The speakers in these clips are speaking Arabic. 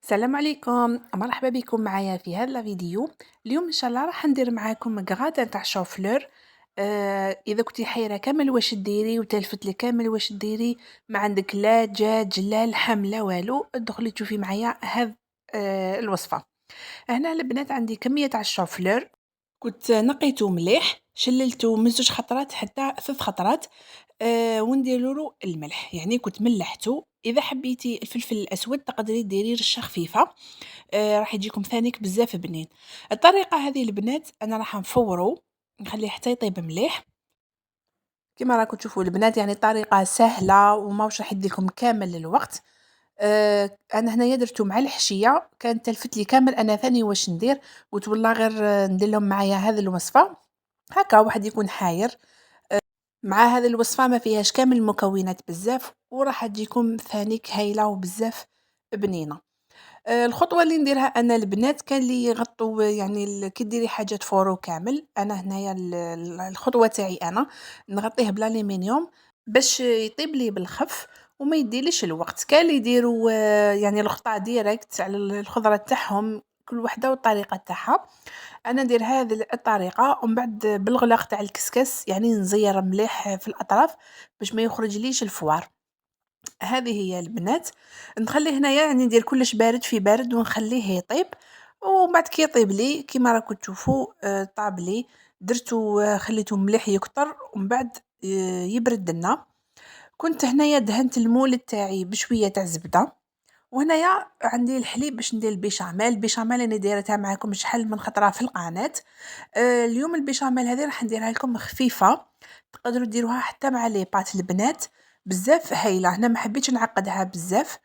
السلام عليكم، مرحبا بكم معايا في هذا الفيديو. اليوم ان شاء الله راح ندير معاكم غراتان تاع شوفلور. اذا كنتي حيره كامل واش ديري وتلفت لي كامل واش ديري، ما عندك لا دجاج لا لحم لا والو، ادخلي تشوفي معايا هذا الوصفه. هنا البنات عندي كميه تاع الشوفلور، كنت نقيته مليح، شللته من 2 خطرات حتى 3 خطرات. وندير له الملح، يعني كنت ملحته. إذا حبيتي الفلفل الأسود تقدري ديري رشة خفيفة، راح يجيكم ثانيك بزاف بنين. الطريقة هذه البنات أنا راح نفورو، نخليه حتى يطيب مليح. كما راكم تشوفوا البنات يعني طريقة سهلة وماوش راح يديلكم كامل الوقت. أنا هنايا درتو مع الحشية، كانت تلفت لي كامل أنا ثاني واش ندير، قلت والله غير ندير لهم معايا هذه الوصفة، هكا واحد يكون حاير. مع هذه الوصفة ما فيهاش كامل المكونات بزاف وراح تجيكم ثانيك هايلة وبزاف بنينة. الخطوة اللي نديرها أنا البنات كان لي يغطوا يعني كي ديري حاجة تفورو كامل، أنا هنايا الخطوة تاعي أنا نغطيه بالالومنيوم باش يطيب لي بالخف وما يديليش الوقت. كان اللي يديروا يعني الخطأ ديريكت على الخضرة تاعهم، كل وحدة والطريقة تاعها. أنا ندير هذه الطريقة ومن بعد بالغلاق تاع الكسكس يعني نزير مليح في الأطراف باش ما يخرجليش الفوار. هذه هي البنات، نخليه هنايا يعني ندير كلش بارد في بارد ونخليه يطيب. ومن بعد كي يطيب لي كيما راكم تشوفوا طاب لي، درتو خليته مليح يكتر ومن بعد يبرد لنا. كنت هنايا دهنت المول تاعي بشوية تاع زبدة، وهنايا عندي الحليب باش ندير البيشاميل. البيشاميل أنا دايرتها معاكم شحال من خطرة في القناة. اليوم البيشاميل هذه راح نديرها لكم خفيفة، تقدروا ديروها حتى مع لي بات البنات، بزاف هايلة. هنا ما حبيتش نعقدها بزاف،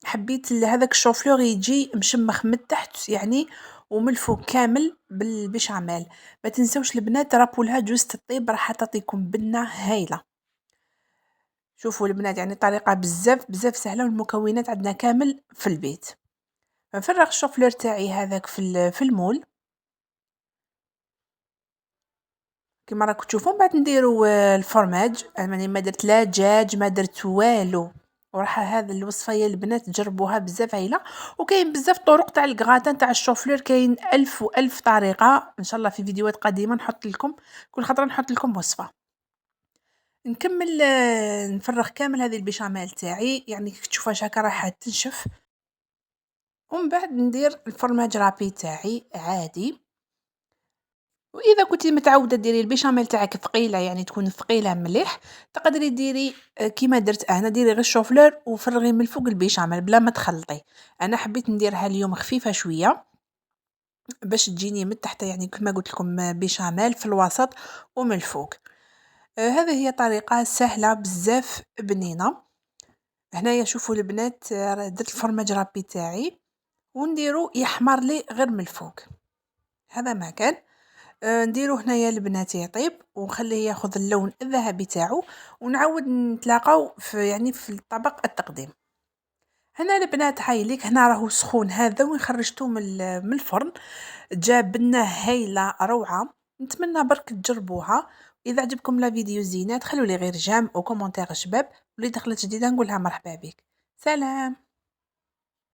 حبيت هذاك الشوفلور يجي مشمخ من التحت يعني ومن الفوق كامل بالبيشاميل. ما تنسوش البنات رابولها جوز تطيب، راح تعطيكم بنة هايلة. شوفوا البنات يعني طريقة بزاف بزاف سهلة والمكونات عندنا كامل في البيت. نفرغ الشوفلور تاعي هذاك في المول كما راكم تشوفوا. من بعد نديروا الفرماج، يعني ما درت لا دجاج ما درت والو. وراح هذا الوصفه يا البنات تجربوها بزاف عيله. وكاين بزاف طرق تاع الكغاتان تاع الشوفلور، كاين ألف وألف طريقه. ان شاء الله في فيديوهات قادمه نحط لكم كل خطره نحط لكم وصفه. نكمل نفرغ كامل هذه البيشاميل تاعي، يعني كي تشوفها شاكا راح تنشف. ومن بعد ندير الفرماج رابي تاعي عادي. وإذا كنتِ متعودة ديري البيشاميل تاعك ثقيلة، يعني تكون ثقيلة مليح، تقدري ديري كيما درت أنا، ديري غير الشوفلور وفرغي من الفوق البيشاميل بلا ما تخلطي. أنا حبيت نديرها اليوم خفيفة شوية باش تجيني من تحت، يعني كما قلت لكم بيشاميل في الوسط ومن الفوق. هذه هي طريقة سهلة بزاف بنينة. هنايا شوفوا البنات درت الفرماج رابي تاعي ونديرو يحمر لي غير من الفوق، هذا ما كان. نديرو هنايا البنات يطيب ونخليه ياخذ اللون الذهبي تاعو، ونعاود نتلاقاو في يعني في الطبق التقديم. هنا البنات هايليك، هنا راهو سخون هذا وين خرجته من الفرن، جاب بنة هايلة روعة. نتمنى برك تجربوها. اذا عجبكم لا فيديو زينات خلوا لي غير جام او كومونتير شباب، واللي دخلت جديدة نقولها مرحبا بك. سلام.